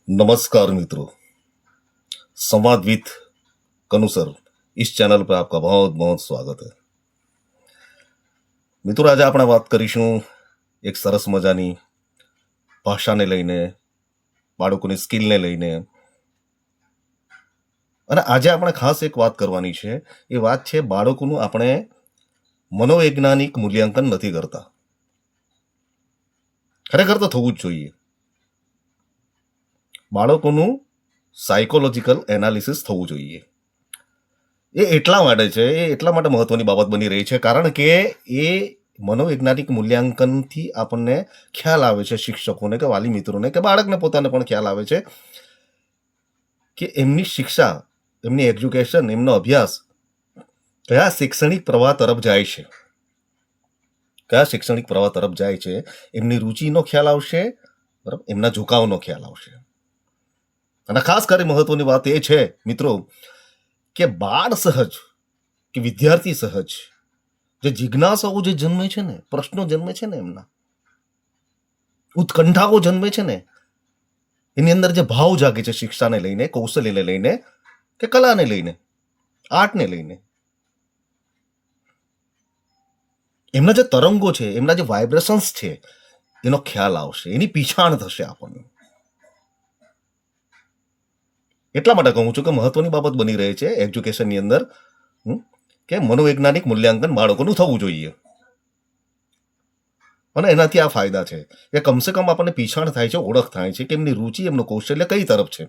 नमस्कार मित्रों, संवाद विथ कनु सर इस चैनल पर आपका बहुत बहुत स्वागत है। મિત્રો, આજે આપણે વાત કરીશું એક સરસ મજાની ભાષાને લઈને, બાળકોની સ્કિલને લઈને. અને આજે આપણે ખાસ એક વાત કરવાની છે. એ વાત છે બાળકોનું આપણે મનોવૈજ્ઞાનિક મૂલ્યાંકન નથી કરતા. ખરેખર તો થવું જ જોઈએ. બાળકોનું સાયકોલોજીકલ એનાલિસિસ થવું જોઈએ. એ એટલા માટે મહત્વની બાબત બની રહી છે કારણ કે એ મનોવૈજ્ઞાનિક મૂલ્યાંકનથી આપણને ખ્યાલ આવે છે, શિક્ષકોને કે વાલી મિત્રોને કે બાળકને પોતાને પણ ખ્યાલ આવે છે કે એમની શિક્ષા, એમની એજ્યુકેશન, એમનો અભ્યાસ કયા શૈક્ષણિક પ્રવાહ તરફ જાય છે, એમની રુચિનો ખ્યાલ આવશે, બરાબર, એમના ઝુકાવનો ખ્યાલ આવશે. અને ખાસ કરી મહત્વની વાત એ છે મિત્રો કે બાળ સહજ કે વિદ્યાર્થી સહજ જે જિજ્ઞાસાઓ જે જન્મે છે ને, પ્રશ્નો જન્મે છે ને, એમના ઉત્કંઠાઓ જન્મે છે ને, એની અંદર જે ભાવ જાગે છે શિક્ષાને લઈને, કૌશલ્યને લઈને કે કલાને લઈને, આર્ટને લઈને, એમના જે તરંગો છે, એમના જે વાઇબ્રેશન્સ છે, એનો ખ્યાલ આવશે, એની પીછાણ થશે આપણને. એટલા માટે કહું છું કે મહત્વની બાબત બની રહે છે એજ્યુકેશનની અંદર કે મનોવૈજ્ઞાનિક મૂલ્યાંકન બાળકોનું થવું જોઈએ. અને એનાથી આ ફાયદા છે કે કમસે કમ આપણને પીછાણ થાય છે, ઓળખ થાય છે કે એમની રુચિ, એમનું કૌશલ્ય કઈ તરફ છે,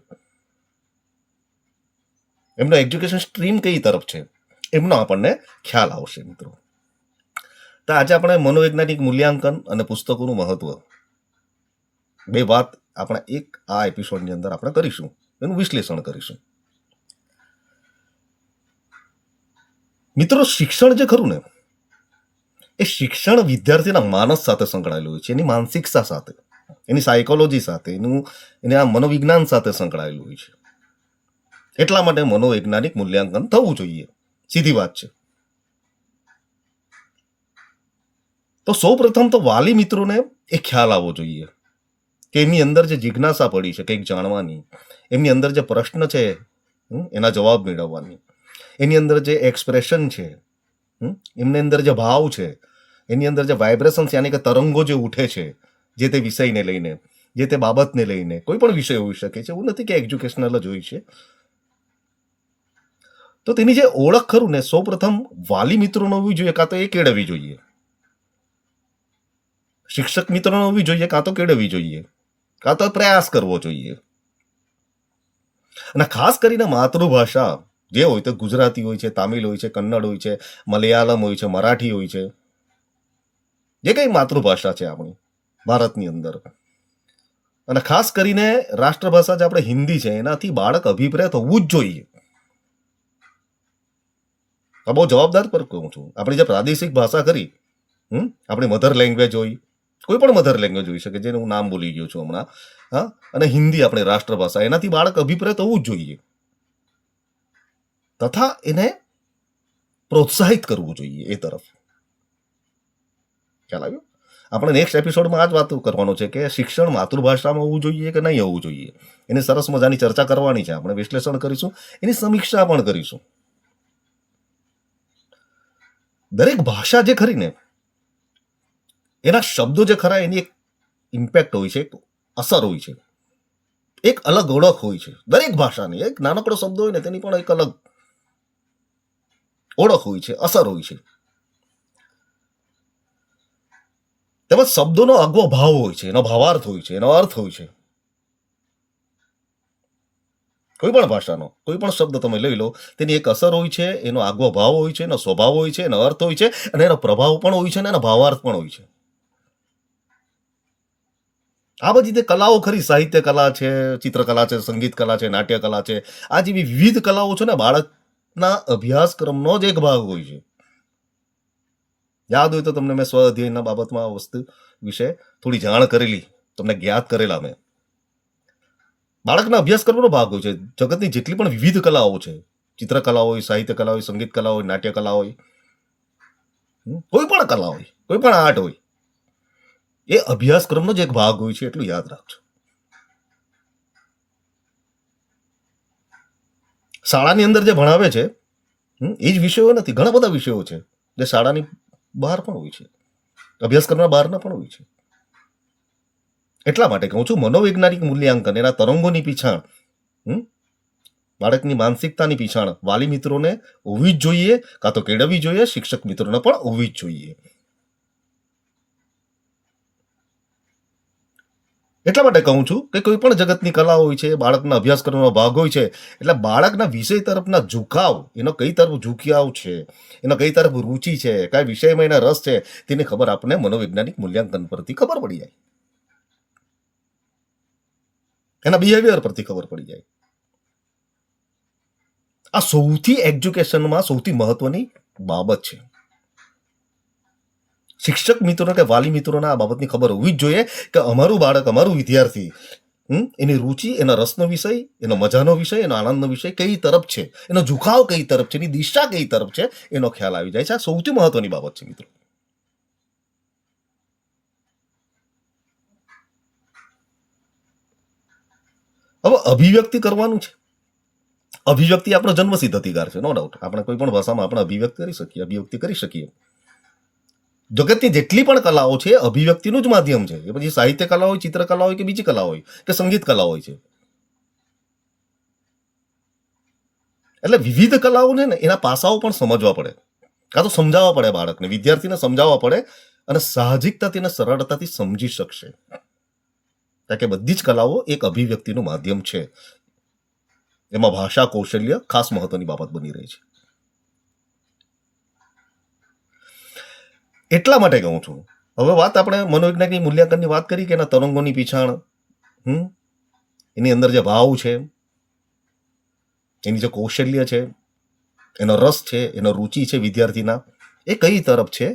એમનો એજ્યુકેશન સ્ટ્રીમ કઈ તરફ છે, એમનો આપણને ખ્યાલ આવશે મિત્રો. તો આજે આપણે મનોવૈજ્ઞાનિક મૂલ્યાંકન અને પુસ્તકોનું મહત્વ, બે વાત આપણે આ એપિસોડની અંદર આપણે કરીશું, એનું વિશ્લેષણ કરીશું. મિત્રો, શિક્ષણ જે ખરું ને, એ શિક્ષણ વિદ્યાર્થીના માનસ સાથે સંકળાયેલું હોય છે, એની માનસિકતા સાથે, એની સાયકોલોજી સાથે, એના મનોવિજ્ઞાન સાથે સંકળાયેલું હોય છે. એટલા માટે મનોવૈજ્ઞાનિક મૂલ્યાંકન થવું જોઈએ. સીધી વાત છે. તો સૌ પ્રથમ તો વાલી મિત્રોને એ ખ્યાલ આવવો જોઈએ કે એમની અંદર જે જિજ્ઞાસા પડી છે કંઈક જાણવાની, એમની અંદર જે પ્રશ્ન છે એના જવાબ મેળવવાની, એની અંદર જે એક્સપ્રેશન છે, એમની અંદર જે ભાવ છે, એની અંદર જે વાઇબ્રેશન્સ યાની કે તરંગો જે ઉઠે છે જે તે વિષયને લઈને, જે તે બાબતને લઈને, કોઈ પણ વિષય હોઈ શકે છે, એવું નથી કે એજ્યુકેશનલ જ હોય છે. તો તેની જે ઓળખ ખરું ને, સૌ પ્રથમ વાલી મિત્રોનો હોવી જોઈએ, કાં તો એ કેળવવી જોઈએ, શિક્ષક મિત્રોનો હોવી જોઈએ, કાં તો કેળવવી જોઈએ, કાં તો પ્રયાસ કરવો જોઈએ. અને ખાસ કરીને માતૃભાષા જે હોય તો ગુજરાતી હોય છે, તામિલ હોય છે, કન્નડ હોય છે, મલયાલમ હોય છે, મરાઠી હોય છે, જે કઈ માતૃભાષા છે આપણી ભારતની અંદર, અને ખાસ કરીને રાષ્ટ્રભાષા જે આપણે હિન્દી છે, એનાથી બાળક અભિપ્રેત હોવું જ જોઈએ. આ બહુ જવાબદાર પર કહું છું. આપણી જે પ્રાદેશિક ભાષા કરી, આપણી મધર લેંગ્વેજ હોય, કોઈ પણ મધર લેંગ્વેજ હોઈ શકે, જેનું હું નામ ભૂલી ગયો છું હમણાં, અને હિન્દી આપણી રાષ્ટ્રભાષા, એનાથી બાળક અભિપ્રેત હોવું જ જોઈએ, તથા એને પ્રોત્સાહિત કરવું જોઈએ એ તરફ. ખ્યાલ આવ્યો? આપણે નેક્સ્ટ એપિસોડમાં આ જ વાત કરવાનો છે કે શિક્ષણ માતૃભાષામાં હોવું જોઈએ કે નહીં હોવું જોઈએ. એની સરસ મજાની ચર્ચા કરવાની છે, આપણે વિશ્લેષણ કરીશું, એની સમીક્ષા પણ કરીશું. દરેક ભાષા જે ખરી ને, એના શબ્દો જે ખરા, એની એક ઇમ્પેક્ટ હોય છે, એક અસર હોય છે, એક અલગ ઓળખ હોય છે. દરેક ભાષાની એક નાનકડો શબ્દ હોય ને, તેની પણ એક અલગ ઓળખ હોય છે, અસર હોય છે. તેમજ શબ્દોનો આગવો ભાવ હોય છે, એનો ભાવાર્થ હોય છે, એનો અર્થ હોય છે. કોઈ પણ ભાષાનો કોઈ પણ શબ્દ તમે લઈ લો, તેની એક અસર હોય છે, એનો આગવો ભાવ હોય છે, એનો સ્વભાવ હોય છે, એનો અર્થ હોય છે, અને એનો પ્રભાવ પણ હોય છે, અને એનો ભાવાર્થ પણ હોય છે. આ બધી જે કલાઓ ખરી, સાહિત્ય કલા છે, ચિત્રકલા છે, સંગીત કલા છે, નાટ્ય કલા છે, આ જેવી વિવિધ કલાઓ છે ને, બાળકના અભ્યાસક્રમનો જ એક ભાગ હોય છે. યાદ હોય તો તમને મેં સ્વ અધ્યયનના બાબતમાં આ વસ્તુ વિશે થોડી જાણ કરેલી, તમને જ્ઞાત કરેલા મેં. બાળકના અભ્યાસક્રમનો ભાગ હોય છે. જગતની જેટલી પણ વિવિધ કલાઓ છે, ચિત્રકલા હોય, સાહિત્ય કલા હોય, સંગીત કલા હોય, નાટ્ય કલા હોય, કોઈ પણ કલા હોય, કોઈ પણ આર્ટ હોય, એ અભ્યાસક્રમનો જ એક ભાગ હોય છે, એટલું યાદ રાખજો. શાળાની અંદર જે ભણાવે છે એ જ વિષયો નથી, ઘણા બધા વિષયો છે જે શાળાની બહાર પણ હોય છે, અભ્યાસક્રમના બહારના પણ હોય છે. એટલા માટે કહું છું, મનોવૈજ્ઞાનિક મૂલ્યાંકન, એના તરંગોની પીછાણ, બાળકની માનસિકતાની પીછાણ વાલી મિત્રોને હોવી જ જોઈએ, કાં તો કેળવવી જોઈએ, શિક્ષક મિત્રોને પણ હોવી જ જોઈએ. એટલા માટે કહું છું કે કોઈ પણ જગતની કલા હોય છે, બાળકના અભ્યાસક્રમનો ભાગ હોય છે, એટલે બાળકના વિષય તરફના ઝુકાવ, એનો કઈ તરફ ઝુકાવ છે, એનો કઈ તરફ રુચિ છે, કયા વિષયમાં એના રસ છે, તેની ખબર આપણને મનોવૈજ્ઞાનિક મૂલ્યાંકન પરથી ખબર પડી જાય, એના બિહેવિયર પરથી ખબર પડી જાય. આ સૌથી એજ્યુકેશનમાં સૌથી મહત્વની બાબત છે. શિક્ષક મિત્રોને કે વાલી મિત્રોને આ બાબતની ખબર હોવી જ જોઈએ કે અમારું બાળક, અમારું વિદ્યાર્થી, એની રુચિ, એના રસનો વિષય, એનો મજાનો વિષય, એનો આનંદનો વિષય કઈ તરફ છે, એનો ઝુકાવ કઈ તરફ છે, એની દિશા કઈ તરફ છે, એનો ખ્યાલ આવી જાય છે. આ સૌથી મહત્વની બાબત છે મિત્રો. હવે અભિવ્યક્તિ કરવાનું છે. અભિવ્યક્તિ આપણો જન્મસિદ્ધ અધિકાર છે, નો ડાઉટ. આપણે કોઈ પણ ભાષામાં આપણે અભિવ્યક્તિ કરી શકીએ. જગતની જેટલી પણ કલાઓ છે અભિવ્યક્તિનું જ માધ્યમ છે. એ પછી સાહિત્ય કલા હોય, ચિત્રકલા હોય કે બીજી કલા હોય કે સંગીત કલા હોય છે. એટલે વિવિધ કલાઓને ને એના પાસાઓ પણ સમજવા પડે, કાં તો સમજાવવા પડે બાળકને, વિદ્યાર્થીને સમજાવવા પડે, અને સાહજિકતાથી અને સરળતાથી સમજી શકશે. કારણ કે બધી જ કલાઓ એક અભિવ્યક્તિનું માધ્યમ છે. એમાં ભાષા કૌશલ્ય ખાસ મહત્વની બાબત બની રહી છે. એટલા માટે કહું છું, હવે વાત આપણે મનોવૈજ્ઞાનિક મૂલ્યાંકનની વાત કરી કે એના તરંગોની પીછાણ, એની અંદર જે ભાવ છે, એની જે કૌશલ્ય છે, એનો રસ છે, એનો રુચિ છે વિદ્યાર્થીના, એ કઈ તરફ છે,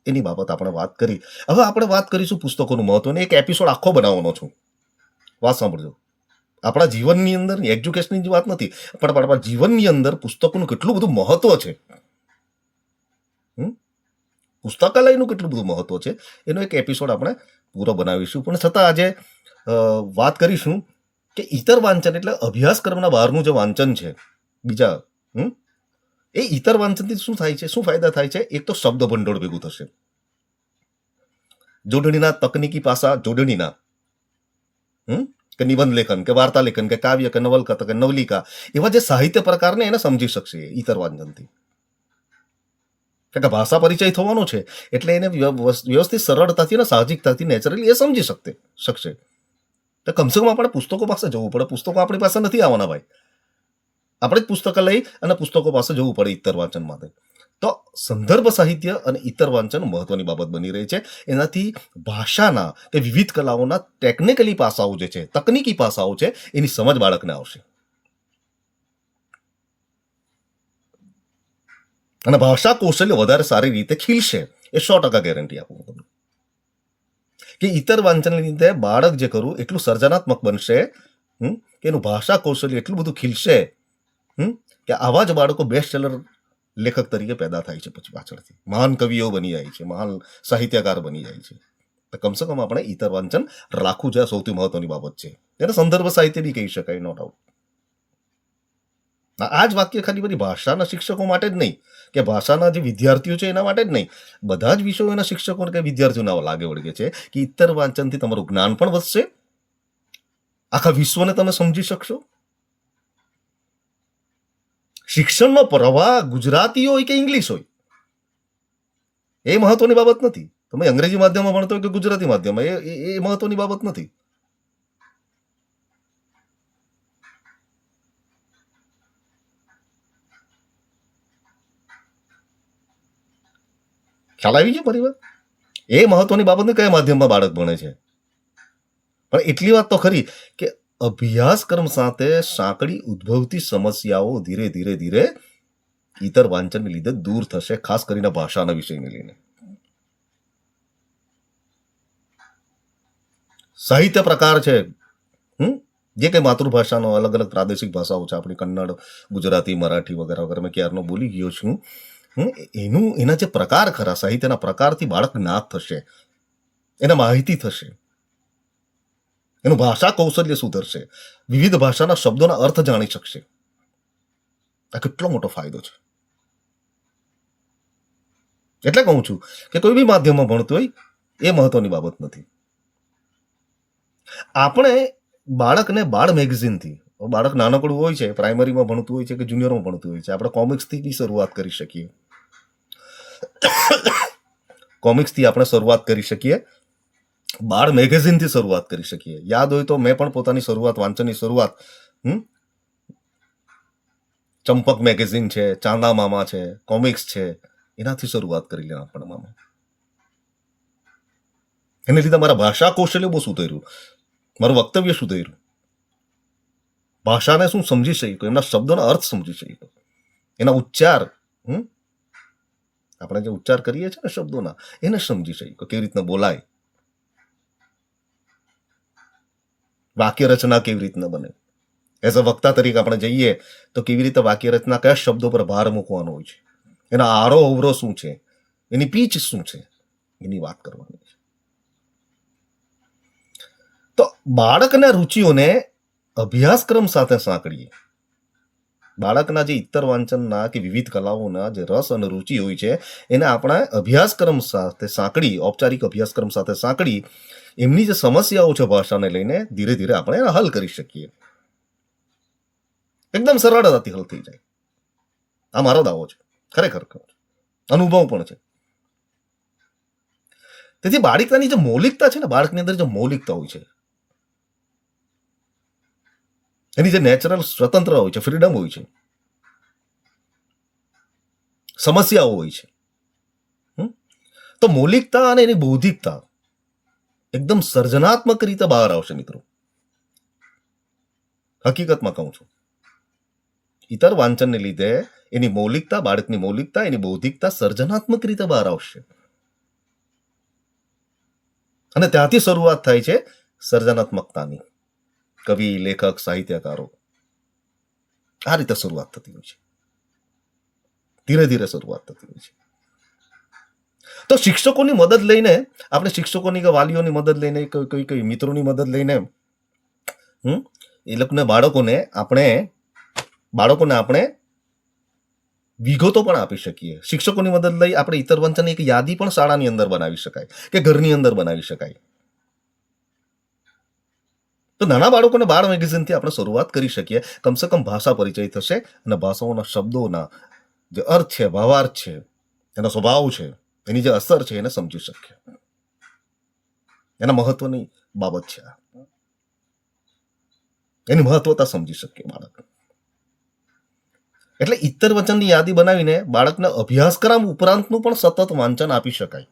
એની બાબત આપણે વાત કરી. હવે આપણે વાત કરીશું પુસ્તકોનું મહત્વ. એક એપિસોડ આખો બનાવવાનો છું. વાત સાંભળજો. આપણા જીવનની અંદર એજ્યુકેશનની જ વાત નથી, પણ આપણા જીવનની અંદર પુસ્તકોનું કેટલું બધું મહત્વ છે, પુસ્તકાલયનું કેટલું બધું મહત્વ છે, એનો એક એપિસોડ આપણે પૂરો બનાવીશું. પણ છતાં આજે વાત કરીશું કે ઇતર વાંચન એટલે અભ્યાસક્રમના બહારનું જે વાંચન છે બીજા, એ ઇતર વાંચનથી શું થાય છે, શું ફાયદા થાય છે? એક તો શબ્દ ભંડોળ ભેગું થશે, જોડણીના તકનીકી પાસા, જોડણીના કે નિબંધ લેખન કે વાર્તા લેખન કે કાવ્ય કે નવલકથા કે નવલિકા, એવા જે સાહિત્ય પ્રકારને એને સમજી શકશે ઇતર વાંચનથી. કારણ કે ભાષા પરિચય થવાનો છે એટલે એને વ્યવસ્થિત સરળતાથી અને સાહજિકતાથી નેચરલી એ સમજી શકશે. તો કમસે કમ આપણે પુસ્તકો પાસે જવું પડે. પુસ્તકો આપણી પાસે નથી આવવાના ભાઈ, આપણે જ પુસ્તકાલય અને પુસ્તકો પાસે જવું પડે ઇતર વાંચન માટે. તો સંદર્ભ સાહિત્ય અને ઇતર વાંચન મહત્વની બાબત બની રહી છે. એનાથી ભાષાના કે વિવિધ કલાઓના ટેકનિકલી પાસાઓ જે છે, તકનીકી પાસાઓ છે, એની સમજ બાળકને આવશે. અને ભાષા કૌશલ્ય વધારે સારી રીતે ખીલશે, એ 100% ગેરંટી આપું તમને. કે ઇતર વાંચનને લીધે બાળક જે કરું એટલું સર્જનાત્મક બનશે, કે એનું ભાષા કૌશલ્ય એટલું બધું ખીલશે કે આવા જ બાળકો બેસ્ટ સેલર લેખક તરીકે પેદા થાય છે. પછી પાછળથી મહાન કવિઓ બની જાય છે, મહાન સાહિત્યકાર બની જાય છે. તો કમસે કમ આપણે ઇતર વાંચન રાખવું જોઈએ, સૌથી મહત્વની બાબત છે. એને સંદર્ભ સાહિત્ય બી કહી શકાય, નો ડાઉટ. આ જ વાક્ય ખાલી બધી ભાષાના શિક્ષકો માટે જ નહીં, કે ભાષાના જે વિદ્યાર્થીઓ છે એના માટે જ નહીં, બધા જ વિષયોના શિક્ષકો કે વિદ્યાર્થીઓને લાગે વળગે છે કે ઇતર વાંચનથી તમારું જ્ઞાન પણ વધશે, આખા વિશ્વને તમે સમજી શકશો. શિક્ષણનો પ્રવાહ ગુજરાતી હોય કે ઇંગ્લિશ હોય એ મહત્વની બાબત નથી. તમે અંગ્રેજી માધ્યમમાં ભણતો હોય કે ગુજરાતી માધ્યમમાં, એ મહત્વની બાબત નથી. ખ્યાલ આવી ગયો પરિવાર? એ મહત્વની બાબત ને કયા માધ્યમમાં બાળક ભણે છે. પણ એટલી વાત તો ખરી કે અભ્યાસક્રમ સાથે સાંકળી ઉદ્ભવતી સમસ્યાઓ ધીરે ધીરે ધીરે ઇતર વાંચનને લીધે દૂર થશે, ખાસ કરીને ભાષાના વિષયને લઈને. સાહિત્ય પ્રકાર છે, જે કંઈ માતૃભાષાનો અલગ અલગ પ્રાદેશિક ભાષાઓ છે, આપણી કન્નડ, ગુજરાતી, મરાઠી વગેરે વગેરે મેં ક્યારનો બોલી ગયો છું. એના જે પ્રકાર ખરા, સાહિત્યના પ્રકારથી બાળક જ્ઞાત થશે, એને માહિતી થશે, એનું ભાષા કૌશલ્ય સુધરશે, વિવિધ ભાષાના શબ્દોના અર્થ જાણી શકશે. આ કેટલો મોટો ફાયદો છે. એટલે કહું છું કે કોઈ બી માધ્યમમાં ભણતું હોય એ મહત્વની બાબત નથી. આપણે બાળકને બાળ મેગેઝિનથી, બાળક નાનકડું હોય છે, પ્રાઇમરીમાં ભણતું હોય છે કે જુનિયરમાં ભણતું હોય છે, આપણે કોમિક્સથી બી શરૂઆત કરી શકીએ. કોમિક્સથી આપણે શરૂઆત કરી શકીએ, બાળ મેગેઝિનથી શરૂઆત કરી શકીએ. યાદ હોય તો મેં પણ પોતાની શરૂઆત, વાંચનની શરૂઆત ચંપક મેગેઝિન છે, ચાંદા મામા છે, કોમિક્સ છે, એનાથી શરૂઆત કરી નાનપણમાં. એને લીધે મારા ભાષા કૌશલ્ય બહુ સુધર્યું, મારું વક્તવ્ય સુધર્યું, ભાષાને શું સમજી શક્યો, એમના શબ્દોના અર્થ સમજી શક્યો, એના ઉચ્ચાર, આપણે જે ઉચ્ચાર કરીએ છીએ ને શબ્દોના, એને સમજી શક્યો, કેવી રીતના બોલાય, વાક્ય રચના કેવી રીતના બને. એઝ અ વક્તા તરીકે આપણે જઈએ તો કેવી રીતે વાક્ય રચના, કયા શબ્દો પર ભાર મૂકવાનો હોય છે, એના આરો અવરો શું છે, એની પીચ શું છે, એની વાત કરવાની છે. તો બાળકના રુચિઓને અભ્યાસક્રમ સાથે સાંકળીએ. બાળકના જે ઇત્તર વાંચનના કે વિવિધ કલાઓના જે રસ અને રુચિ હોય છે એને આપણે અભ્યાસક્રમ સાથે સાંકળી, ઔપચારિક અભ્યાસક્રમ સાથે સાંકળી એમની જે સમસ્યાઓ છે ભાષાને લઈને ધીરે ધીરે આપણે એને હલ કરી શકીએ. એકદમ સરળતાથી હલ થઈ જાય. આ મારો દાવો છે, ખરેખર અનુભવ પણ છે. તેથી બાળકની જે મૌલિકતા છે ને, બાળકની અંદર જે મૌલિકતા હોય છે, એની જે નેચરલ સ્વતંત્ર હોય છે, ફ્રીડમ હોય છે, સમસ્યાઓ હોય છે, તો મૌલિકતા અને એની બૌદ્ધિકતા એકદમ સર્જનાત્મક રીતે બહાર આવશે મિત્રો. હકીકતમાં કહું છું, ઇતર વાંચનને લીધે એની મૌલિકતા, બાળકની મૌલિકતા, એની બૌદ્ધિકતા સર્જનાત્મક રીતે બહાર આવશે. અને ત્યાંથી શરૂઆત થાય છે સર્જનાત્મકતાની. કવિ, લેખક, સાહિત્યકારો આ રીતે શરૂઆત થતી હોય છે, ધીરે ધીરે શરૂઆત થતી હોય છે. તો શિક્ષકોની મદદ લઈને, આપણે શિક્ષકોની કે વાલીઓની મદદ લઈને, કઈ મિત્રોની મદદ લઈને એ લોકોને બાળકોને આપણે વિગતો પણ આપી શકીએ. શિક્ષકોની મદદ લઈ આપણે ઇતર વાંચનની એક યાદી પણ શાળાની અંદર બનાવી શકાય કે ઘરની અંદર બનાવી શકાય. તો નાના બાળકોને બાળ મેગેઝિનથી આપણે શરૂઆત કરી શકીએ. કમસે કમ ભાષા પરિચય થશે અને ભાષાઓના શબ્દોના જે અર્થ છે, ભાવાર્થ છે, એનો સ્વભાવ છે, એની જે અસર છે એને સમજી શકીએ. એના મહત્વની બાબત છે, એની મહત્વતા સમજી શકીએ બાળક. એટલે ઇત્તર વચનની યાદી બનાવીને બાળકને અભ્યાસક્રમ ઉપરાંતનું પણ સતત વાંચન આપી શકાય.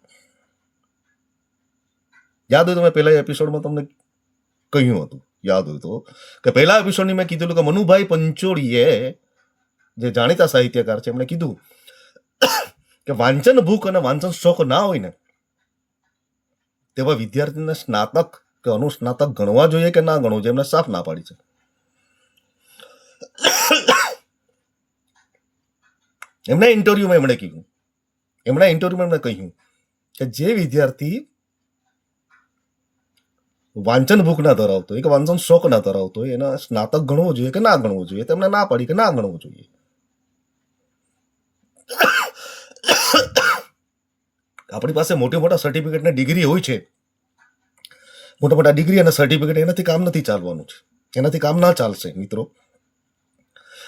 યાદ હોય તો મેં પહેલા એપિસોડમાં તમને કહ્યું હતું, યાદ હોય તો કે પહેલા એપિસોડની મેં કીધું કે મનુભાઈ પંચોળીએ, જે જાણીતા સાહિત્યકાર છે, એમણે કીધું કે વાંચન ભૂખ અને વાંચન શોખ ના હોય ને તેવા વિદ્યાર્થીને સ્નાતક કે અનુસ્નાતક ગણવા જોઈએ કે ના ગણવું જોઈએ, એમને સાફ ના પાડી છે. એમના ઇન્ટરવ્યુમાં એમણે કહ્યું કે જે વિદ્યાર્થી વાંચન ભૂખ ના ધરાવતો હોય કે વાંચન શોખ ના ધરાવતો હોય એને સ્નાતક ગણવો જોઈએ કે ના ગણવો જોઈએ, તેમને ના પાડી કે ના ગણવો જોઈએ. આપણી પાસે મોટા સર્ટિફિકેટ ને ડિગ્રી હોય છે, મોટા ડિગ્રી અને સર્ટિફિકેટ, એનાથી કામ નથી ચાલવાનું છે, એનાથી કામ ના ચાલશે મિત્રો.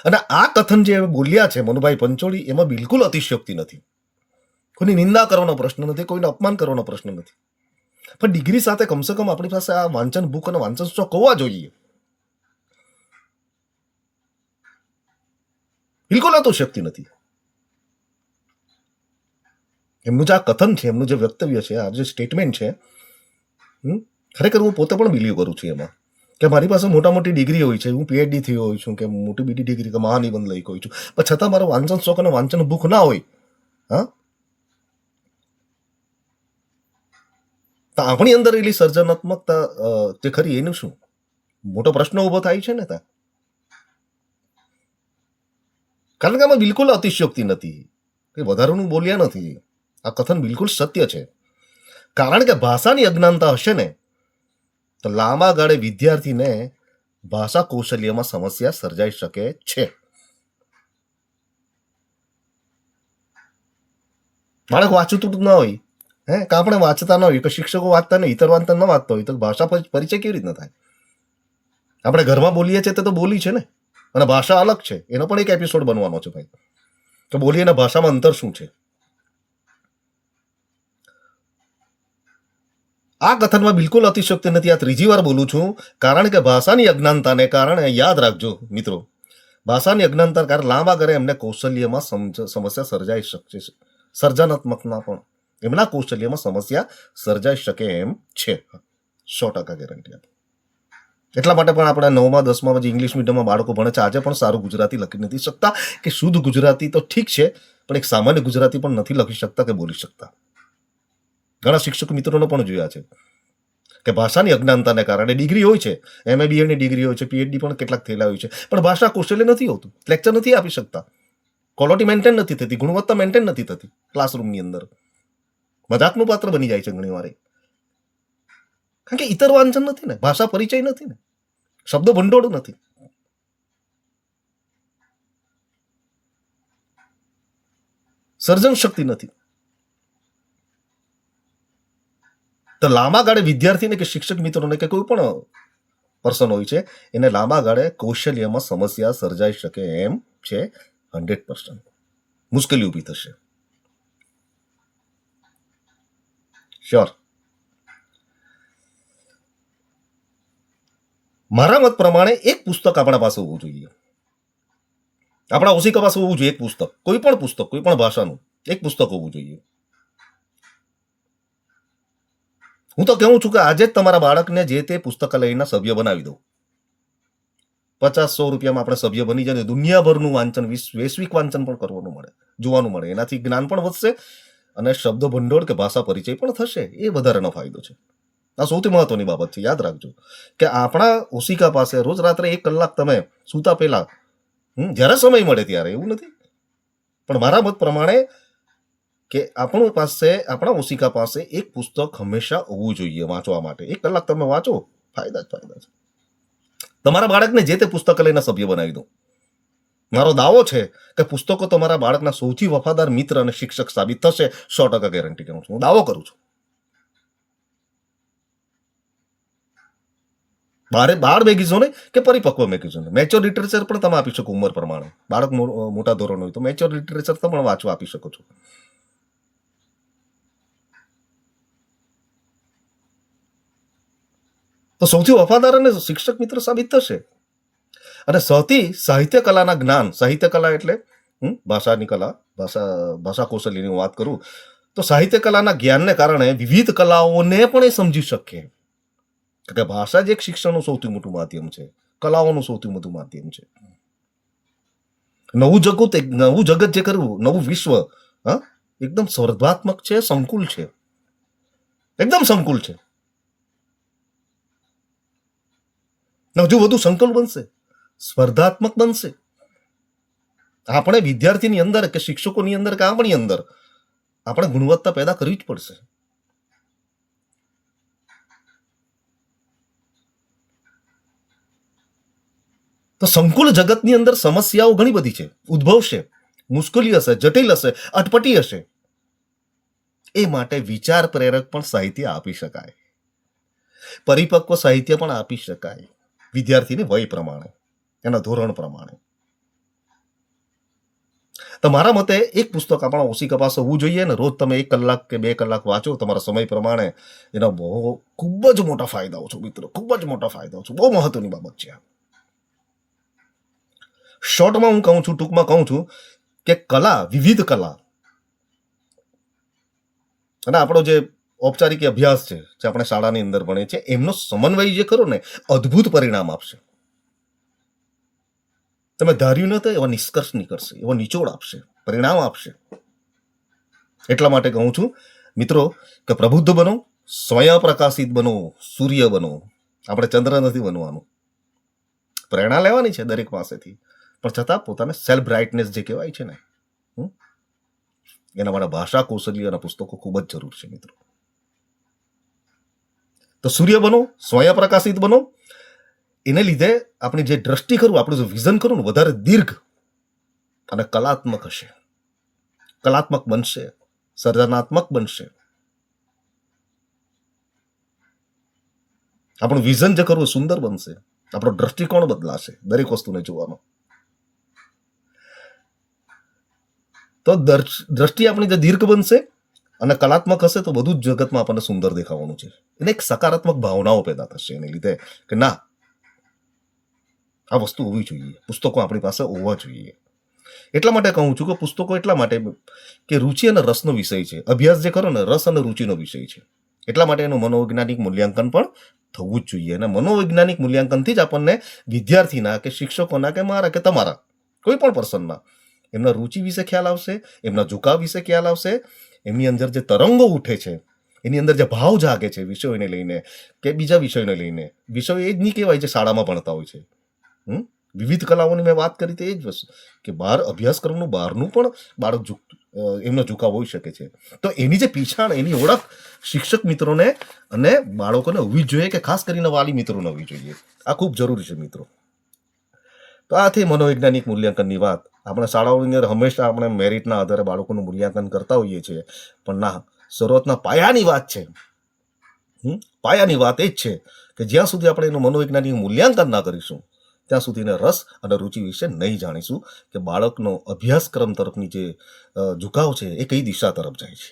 અને આ કથન જે બોલ્યા છે મનુભાઈ પંચોળી, એમાં બિલકુલ અતિશયોક્તિ નથી. કોઈની નિંદા કરવાનો પ્રશ્ન નથી, કોઈને અપમાન કરવાનો પ્રશ્ન નથી. પણ ડિગ્રી સાથે કમસે કમ આપણી પાસે આ વાંચન ભૂખ અને વાંચન શોખ હોવા જોઈએ. બિલકુલ અતિશયોક્તિ નથી. એમનું જે આ કથન છે, એમનું જે વક્તવ્ય છે, આ જે સ્ટેટમેન્ટ છે, ખરેખર હું પોતે પણ બિલીવ કરું છું એમાં કે મારી પાસે મોટી ડિગ્રી હોય છે, હું પીએચડી થયો હોય છું કે મોટી બીજી ડિગ્રી કે મહાનિબંધ લઈ હોય છું, પણ છતાં મારો વાંચન શોખ અને વાંચન ભૂખ ના હોય, તો આપણી અંદર એટલી સર્જનાત્મકતા તે ખરી, એનું શું મોટો પ્રશ્ન ઉભો થાય છે ને ત્યાં. કારણ કે આમાં બિલકુલ અતિશયોક્તિ નથી, કંઈ વધારાનું બોલ્યા નથી. આ કથન બિલકુલ સત્ય છે. કારણ કે ભાષાની અજ્ઞાનતા હશે ને તો લાંબા ગાળે વિદ્યાર્થીને ભાષા કૌશલ્યમાં સમસ્યા સર્જાઈ શકે છે. બાળક વાંચતું ન હોય, કે આપણે વાંચતા ન હોય, કે શિક્ષકો વાંચતા નહીં, ઇતર વાંચતા ન વાંચતા હોય, તો ભાષા પરિચય કેવી રીતના થાય? આપણે ઘરમાં બોલીએ છીએ તો બોલી છે ને, અને ભાષા અલગ છે. એનો પણ એક એપિસોડ બનવાનો છે ભાઈ, કે બોલી અને ભાષામાં અંતર શું છે. આ કથનમાં બિલકુલ અતિશયોક્તિ નથી. આ ત્રીજી વાર બોલું છું, કારણ કે ભાષાની અજ્ઞાનતાને કારણે, યાદ રાખજો મિત્રો, ભાષાની અજ્ઞાનતા કારણ લાંબા ગાળે એમને કૌશલ્યમાં સમસ્યા સર્જાઈ શકે છે. સર્જનાત્મકના પણ એમના કૌશલ્યમાં સમસ્યા સર્જાઈ શકે એમ છે. 100% ગેરંટી આપો. એટલા માટે પણ આપણા 9મા 10મા જે ઇંગ્લિશ મીડિયમમાં બાળકો ભણે છે, આજે પણ સારું ગુજરાતી લખી નથી શકતા. કે શુદ્ધ ગુજરાતી તો ઠીક છે, પણ એક સામાન્ય ગુજરાતી પણ નથી લખી શકતા કે બોલી શકતા. ઘણા શિક્ષક મિત્રોને પણ જોયા છે કે ભાષાની અજ્ઞાનતાને કારણે ડિગ્રી હોય છે, MA BA ની ડિગ્રી હોય છે, PhD પણ કેટલાક થયેલા હોય છે, પણ ભાષા કૌશલ્ય નથી હોતું, લેક્ચર નથી આપી શકતા, ક્વોલિટી મેન્ટેન નથી થતી, ગુણવત્તા મેન્ટેન નથી થતી ક્લાસરૂમની અંદર. મજાકનું પાત્ર બની જાય છે ઘણી વાર, કારણ કે ઇતર વાંચન નથી ને, ભાષા પરિચય નથી ને, શબ્દ ભંડોળ નથી. સર્જન શક્તિ નથી. તો લાંબા ગાળે વિદ્યાર્થીને કે શિક્ષક મિત્રોને કે કોઈ પણ પર્સન હોય છે, એને લાંબા ગાળે કૌશલ્યમાં સમસ્યા સર્જાઈ શકે એમ છે. 100% મુશ્કેલી ઊભી થશે. શ્યોર. મારા મત પ્રમાણે એક પુસ્તક આપણા પાસે હોવું જોઈએ, આપણા ઓશિકા પાસે હોવું જોઈએ. એક પુસ્તક, કોઈ પણ પુસ્તક, કોઈ પણ ભાષાનું એક પુસ્તક હોવું જોઈએ. હું તો કહું છું કે આજે જ તમારા બાળકને જે તે પુસ્તકાલયના સભ્ય બનાવી દો. 50-100 રૂપિયામાં આપણે સભ્ય બની જાય, દુનિયાભરનું વાંચન, વૈશ્વિક વાંચન પણ કરવાનું મળે, જોવાનું મળે. એનાથી જ્ઞાન પણ વધશે અને શબ્દ ભંડોળ કે ભાષા પરિચય પણ થશે. એ વધારેનો ફાયદો છે. આ સૌથી મહત્વની બાબત છે. યાદ રાખજો કે આપણા ઓશિકા પાસે રોજ રાત્રે 1 કલાક તમે સૂતા પહેલા, જ્યારે સમય મળે ત્યારે, એવું નથી, પણ મારા મત પ્રમાણે કે આપણા ઓશિકા પાસે એક પુસ્તક હંમેશા હોવું જોઈએ વાંચવા માટે. 1 કલાક તમે વાંચો, ફાયદા જ ફાયદા છે. તમારા બાળકને જે તે પુસ્તકાલયના સભ્ય બનાવી દો. મારો દાવો છે કે પુસ્તકો તમારા બાળકના સૌથી વફાદાર મિત્ર અને શિક્ષક સાબિત થશે. 100% ગેરંટી કહું છું, હું દાવો કરું છું. બાળ મેગેઝિન કે પરિપક્વ મેગેઝિન, મેચ્યોર લિટરેચર પણ તમે આપી શકો ઉંમર પ્રમાણે. બાળક મોટા ધોરણ હોય તો મેચ્યોર લિટરેચર તમે પણ વાંચવા આપી શકો છો. તો સૌથી વફાદાર અને શિક્ષક મિત્ર સાબિત થશે. અને સૌથી સાહિત્ય કલાના જ્ઞાન, સાહિત્ય કલા એટલે ભાષાની કલા, ભાષા કૌશલ્યની હું વાત કરું તો સાહિત્ય કલાના જ્ઞાનને કારણે વિવિધ કલાઓને પણ એ સમજી શકે. કે ભાષા જ એક શિક્ષણનું સૌથી મોટું માધ્યમ છે, કલાઓનું સૌથી મોટું માધ્યમ છે. નવું જગત જે કરવું, નવું વિશ્વ એકદમ સ્પર્ધાત્મક છે, સંકુલ છે, એકદમ સંકુલ છે. હજુ વધુ સંકુલ બનશે, સ્પર્ધાત્મક બનશે. આપણે વિદ્યાર્થીની અંદર કે શિક્ષકોની અંદર કે આપણી અંદર આપણે ગુણવત્તા પેદા કરવી જ પડશે. તો સંકુલ જગતની અંદર સમસ્યાઓ ઘણી બધી છે, ઉદ્ભવશે, મુશ્કેલી હશે, જટિલ હશે, અટપટી હશે. એ માટે વિચાર પ્રેરક પણ સાહિત્ય આપી શકાય, પરિપક્વ સાહિત્ય પણ આપી શકાય, વિદ્યાર્થીની વય પ્રમાણે, એના ધોરણ પ્રમાણે. તો મારા મતે એક પુસ્તક આપણા ઓશિકા પાસે હોવું જોઈએ ને રોજ તમે 1 કલાક કે 2 કલાક વાંચો તમારા સમય પ્રમાણે. એના ખૂબ જ મોટા ફાયદાઓ છે મિત્રો, ખૂબ જ મોટા ફાયદાઓ છે. બહુ મહત્વની બાબત છે. શોર્ટમાં હું કહું છું, ટૂંકમાં કહું છું કે કલા, વિવિધ કલા અને આપણો જે ઔપચારિક અભ્યાસ છે, જે આપણે શાળાની અંદર ભણીએ છીએ, એમનો સમન્વય જે કરો ને, અદ્ભુત પરિણામ આપશે. તમે ધાર્યું ન તો એવા નિષ્કર્ષ નીકળશે, એવો નિચોડ આપશે, પરિણામ આપશે. એટલા માટે કહું છું મિત્રો કે પ્રબુદ્ધ બનો, સ્વયં પ્રકાશિત બનો, સૂર્ય બનો. આપણે ચંદ્ર નથી બનવાનું. પ્રેરણા લેવાની છે દરેક પાસેથી, પણ છતાં પોતાને સેલ્ફ બ્રાઇટનેસ જે કહેવાય છે ને, એના માટે ભાષા કૌશલ્ય અને પુસ્તકો ખૂબ જ જરૂર છે મિત્રો. તો સૂર્ય બનો, સ્વયં પ્રકાશિત બનો. એને લીધે આપણી જે દ્રષ્ટિ કરું, આપણું જે વિઝન કરું ને, વધારે દીર્ઘ અને કલાત્મક હશે, કલાત્મક બનશે. સર્જનાત્મક બનશે. આપણું વિઝન જે કરવું સુંદર બનશે. આપણો દ્રષ્ટિકોણ બદલાશે દરેક વસ્તુને જોવાનો. તો દ્રષ્ટિ આપણી જે દીર્ઘ બનશે અને કલાત્મક હશે તો બધું જ જગતમાં આપણને સુંદર દેખાવાનું છે. એને એક સકારાત્મક ભાવનાઓ પેદા થશે એને લીધે કે ના, આ વસ્તુ હોવી જોઈએ, પુસ્તકો આપણી પાસે હોવા જોઈએ. એટલા માટે કહું છું કે પુસ્તકો એટલા માટે કે રુચિ અને રસનો વિષય છે. અભ્યાસ જે કરો ને રસ અને રુચિનો વિષય છે. એટલા માટે એનું મનોવૈજ્ઞાનિક મૂલ્યાંકન પણ થવું જ જોઈએ. અને મનોવૈજ્ઞાનિક મૂલ્યાંકનથી જ આપણને વિદ્યાર્થીના કે શિક્ષકોના કે મારા કે તમારા કોઈ પણ પર્સનના એમના રુચિ વિશે ખ્યાલ આવશે, એમના ઝુકાવ વિશે ખ્યાલ આવશે, એમની અંદર જે તરંગો ઉઠે છે, એની અંદર જે ભાવ જાગે છે વિષયોને લઈને કે બીજા વિષયોને લઈને. વિષયો એ જ નહીં કહેવાય જે શાળામાં ભણતા હોય છે. વિવિધ કલાઓની મેં વાત કરી તો એ જ વસ્તુ કે બહાર અભ્યાસક્રમનું બહારનું પણ બાળક એમનો ઝુકાવ હોઈ શકે છે. તો એની જે પીછાણ, એની ઓળખ શિક્ષક મિત્રોને અને બાળકોને હોવી જ જોઈએ, કે ખાસ કરીને વાલી મિત્રોને હોવી જોઈએ. આ ખૂબ જરૂરી છે મિત્રો. તો આ થઈ મનોવૈજ્ઞાનિક મૂલ્યાંકનની વાત. આપણે શાળાઓની અંદર હંમેશા આપણે મેરિટના આધારે બાળકોનું મૂલ્યાંકન કરતા હોઈએ છીએ, પણ ના, શરૂઆતના પાયાની વાત છે. પાયાની વાત એ જ છે કે જ્યાં સુધી આપણે એનું મનોવૈજ્ઞાનિક મૂલ્યાંકન ના કરીશું ત્યાં સુધી એને રસ અને રુચિ વિશે નહીં જાણીશું કે બાળકનો અભ્યાસક્રમ તરફની જે ઝુકાવ છે એ કઈ દિશા તરફ જાય છે.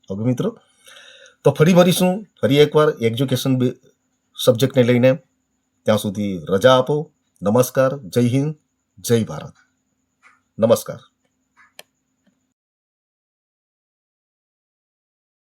હવે મિત્રો, તો ફરી મળીશું ફરી એકવાર એજ્યુકેશન સબ્જેક્ટને લઈને. ત્યાં સુધી રજા આપો. નમસ્કાર. જય હિન્દ, જય ભારત. નમસ્કાર.